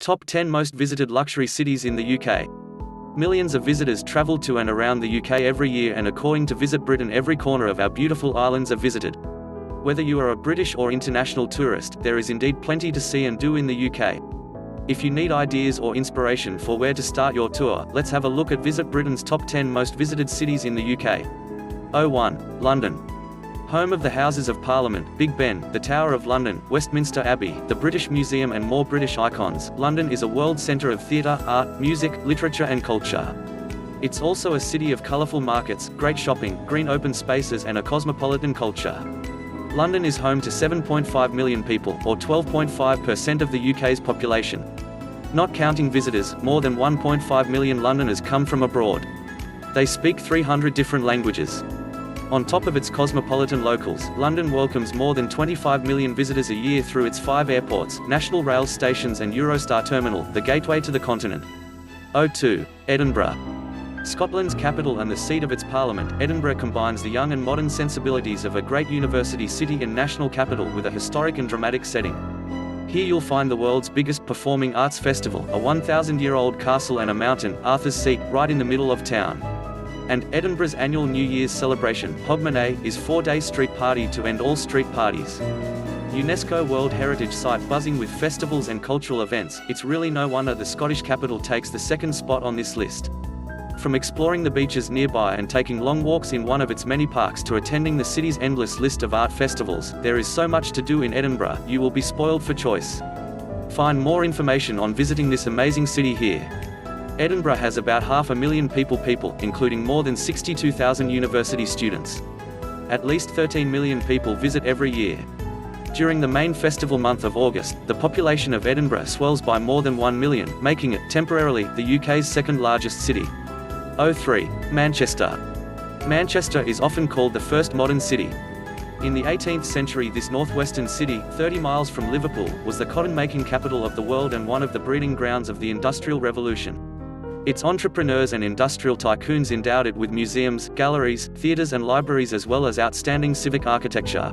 Top 10 most visited luxury cities in the UK. Millions of visitors travel to and around the UK every year, and according to Visit Britain, every corner of our beautiful islands are visited. Whether you are a British or international tourist, there is indeed plenty to see and do in the UK. If you need ideas or inspiration for where to start your tour, let's have a look at Visit Britain's top 10 most visited cities in the UK. 1. London. Home of the Houses of Parliament, Big Ben, the Tower of London, Westminster Abbey, the British Museum and more British icons, London is a world centre of theatre, art, music, literature and culture. It's also a city of colourful markets, great shopping, green open spaces and a cosmopolitan culture. London is home to 7.5 million people, or 12.5% of the UK's population. Not counting visitors, more than 1.5 million Londoners come from abroad. They speak 300 different languages. On top of its cosmopolitan locals, London welcomes more than 25 million visitors a year through its 5 airports, national rail stations and Eurostar terminal, the gateway to the continent. 2. Edinburgh. Scotland's capital and the seat of its parliament, Edinburgh combines the young and modern sensibilities of a great university city and national capital with a historic and dramatic setting. Here you'll find the world's biggest performing arts festival, a 1,000-year-old castle and a mountain, Arthur's Seat, right in the middle of town. And Edinburgh's annual New Year's celebration, Hogmanay, is 4-day street party to end all street parties. UNESCO World Heritage Site buzzing with festivals and cultural events, it's really no wonder the Scottish capital takes the second spot on this list. From exploring the beaches nearby and taking long walks in one of its many parks to attending the city's endless list of art festivals, there is so much to do in Edinburgh, you will be spoiled for choice. Find more information on visiting this amazing city here. Edinburgh has about 500,000 people, including more than 62,000 university students. At least 13 million people visit every year. During the main festival month of August, the population of Edinburgh swells by more than 1 million, making it, temporarily, the UK's second largest city. 3. Manchester. Manchester is often called the first modern city. In the 18th century, this northwestern city, 30 miles from Liverpool, was the cotton-making capital of the world and one of the breeding grounds of the Industrial Revolution. Its entrepreneurs and industrial tycoons endowed it with museums, galleries, theatres and libraries as well as outstanding civic architecture.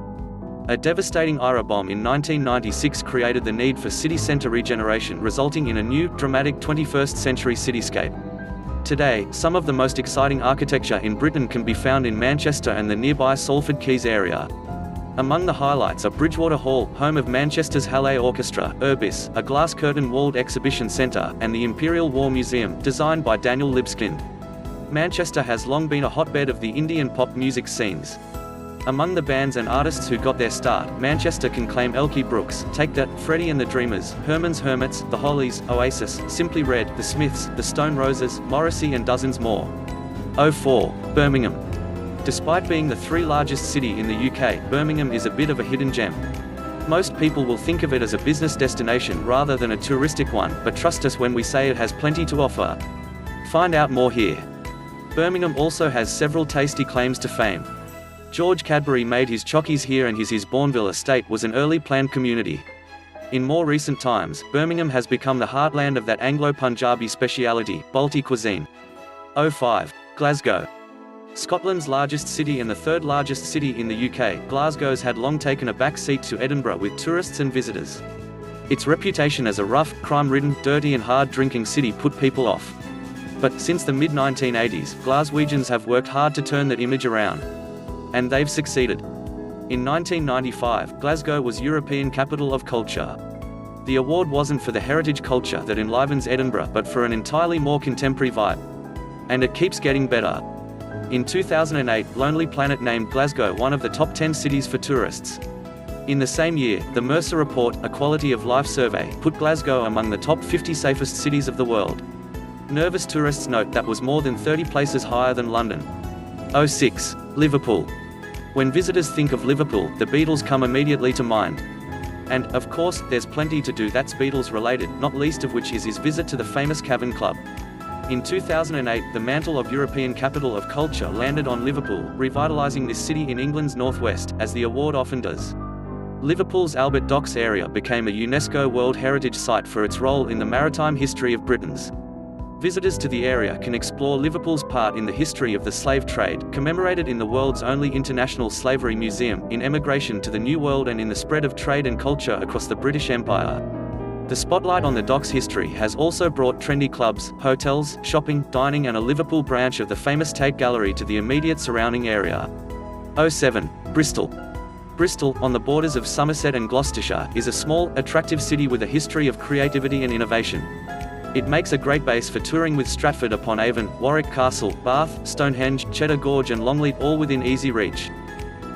A devastating IRA bomb in 1996 created the need for city centre regeneration, resulting in a new, dramatic 21st century cityscape. Today, some of the most exciting architecture in Britain can be found in Manchester and the nearby Salford Quays area. Among the highlights are Bridgewater Hall, home of Manchester's Hallé Orchestra, Urbis, a glass curtain-walled exhibition centre, and the Imperial War Museum, designed by Daniel Libeskind. Manchester has long been a hotbed of the indie and pop music scenes. Among the bands and artists who got their start, Manchester can claim Elkie Brooks, Take That, Freddie and the Dreamers, Herman's Hermits, The Hollies, Oasis, Simply Red, The Smiths, The Stone Roses, Morrissey and dozens more. 4. Birmingham. Despite being the 3rd largest city in the UK, Birmingham is a bit of a hidden gem. Most people will think of it as a business destination rather than a touristic one, but trust us when we say it has plenty to offer. Find out more here. Birmingham also has several tasty claims to fame. George Cadbury made his chockies here, and his Bourneville estate was an early planned community. In more recent times, Birmingham has become the heartland of that Anglo-Punjabi speciality, Balti cuisine. 5. Glasgow. Scotland's largest city and the 3rd largest city in the UK, Glasgow's had long taken a back seat to Edinburgh with tourists and visitors. Its reputation as a rough, crime-ridden, dirty and hard-drinking city put people off. But since the mid-1980s, Glaswegians have worked hard to turn that image around. And they've succeeded. In 1995, Glasgow was European Capital of Culture. The award wasn't for the heritage culture that enlivens Edinburgh, but for an entirely more contemporary vibe. And it keeps getting better. In 2008, Lonely Planet named Glasgow one of the top 10 cities for tourists. In the same year, the Mercer Report, a quality of life survey, put Glasgow among the top 50 safest cities of the world. Nervous tourists note that was more than 30 places higher than London. 6. Liverpool. When visitors think of Liverpool, the Beatles come immediately to mind. And, of course, there's plenty to do that's Beatles related, not least of which is his visit to the famous Cavern Club. In 2008, the mantle of European Capital of Culture landed on Liverpool, revitalising this city in England's northwest, as the award often does. Liverpool's Albert Docks area became a UNESCO World Heritage Site for its role in the maritime history of Britons. Visitors to the area can explore Liverpool's part in the history of the slave trade, commemorated in the world's only international slavery museum, in emigration to the New World and in the spread of trade and culture across the British Empire. The spotlight on the dock's history has also brought trendy clubs, hotels, shopping, dining and a Liverpool branch of the famous Tate Gallery to the immediate surrounding area. 07. Bristol. Bristol, on the borders of Somerset and Gloucestershire, is a small, attractive city with a history of creativity and innovation. It makes a great base for touring with Stratford-upon-Avon, Warwick Castle, Bath, Stonehenge, Cheddar Gorge and Longleat all within easy reach.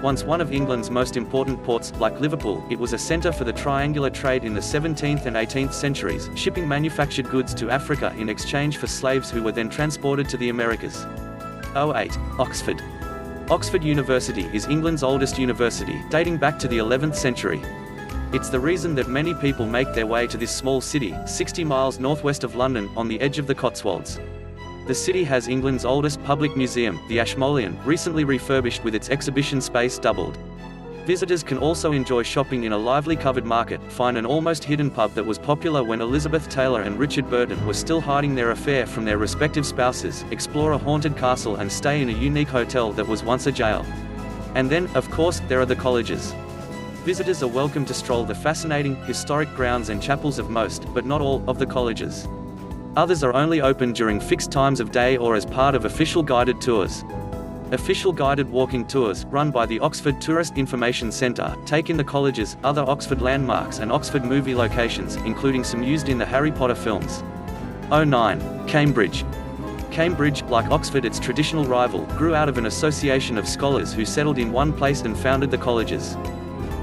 Once one of England's most important ports, like Liverpool, it was a centre for the triangular trade in the 17th and 18th centuries, shipping manufactured goods to Africa in exchange for slaves who were then transported to the Americas. 08. Oxford. Oxford University is England's oldest university, dating back to the 11th century. It's the reason that many people make their way to this small city, 60 miles northwest of London, on the edge of the Cotswolds. The city has England's oldest public museum, the Ashmolean, recently refurbished with its exhibition space doubled. Visitors can also enjoy shopping in a lively covered market, find an almost hidden pub that was popular when Elizabeth Taylor and Richard Burton were still hiding their affair from their respective spouses, explore a haunted castle and stay in a unique hotel that was once a jail. And then, of course, there are the colleges. Visitors are welcome to stroll the fascinating, historic grounds and chapels of most, but not all, of the colleges. Others are only open during fixed times of day or as part of official guided tours. Official guided walking tours, run by the Oxford Tourist Information Centre, take in the colleges, other Oxford landmarks and Oxford movie locations, including some used in the Harry Potter films. 09. Cambridge. Cambridge, like Oxford its traditional rival, grew out of an association of scholars who settled in one place and founded the colleges.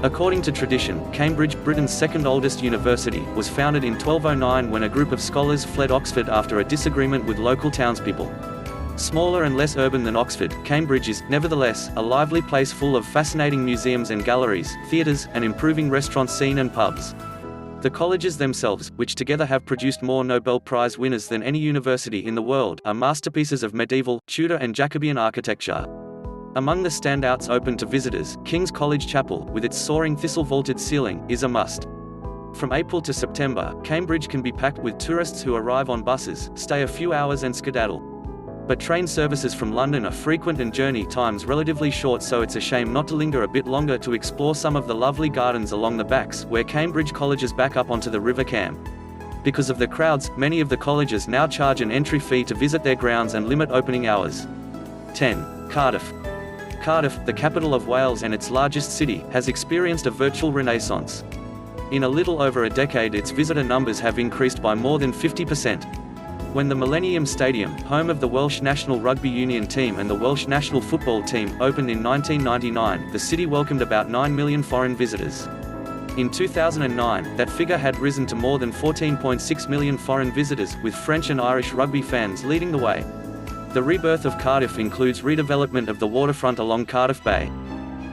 According to tradition, Cambridge, Britain's second oldest university, was founded in 1209 when a group of scholars fled Oxford after a disagreement with local townspeople. Smaller and less urban than Oxford, Cambridge is, nevertheless, a lively place full of fascinating museums and galleries, theatres, and improving restaurant scene and pubs. The colleges themselves, which together have produced more Nobel Prize winners than any university in the world, are masterpieces of medieval, Tudor and Jacobean architecture. Among the standouts open to visitors, King's College Chapel, with its soaring thistle-vaulted ceiling, is a must. From April to September, Cambridge can be packed with tourists who arrive on buses, stay a few hours and skedaddle. But train services from London are frequent and journey times relatively short, so it's a shame not to linger a bit longer to explore some of the lovely gardens along the backs, where Cambridge colleges back up onto the River Cam. Because of the crowds, many of the colleges now charge an entry fee to visit their grounds and limit opening hours. 10. Cardiff. Cardiff, the capital of Wales and its largest city, has experienced a virtual renaissance. In a little over a decade, its visitor numbers have increased by more than 50%. When the Millennium Stadium, home of the Welsh national rugby union team and the Welsh national football team, opened in 1999, the city welcomed about 9 million foreign visitors. In 2009, that figure had risen to more than 14.6 million foreign visitors, with French and Irish rugby fans leading the way. The rebirth of Cardiff includes redevelopment of the waterfront along Cardiff Bay.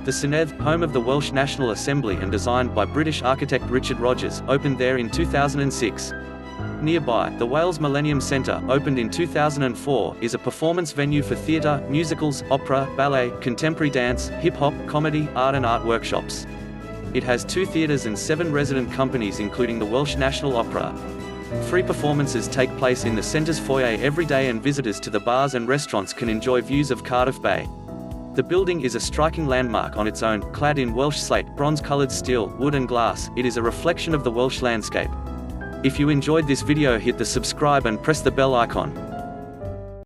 The Senedd, home of the Welsh National Assembly and designed by British architect Richard Rogers, opened there in 2006. Nearby, the Wales Millennium Centre, opened in 2004, is a performance venue for theatre, musicals, opera, ballet, contemporary dance, hip-hop, comedy, art and art workshops. It has 2 theatres and 7 resident companies including the Welsh National Opera. Free performances take place in the centre's foyer every day and visitors to the bars and restaurants can enjoy views of Cardiff Bay. The building is a striking landmark on its own, clad in Welsh slate, bronze-coloured steel, wood and glass. It is a reflection of the Welsh landscape. If you enjoyed this video, hit the subscribe and press the bell icon.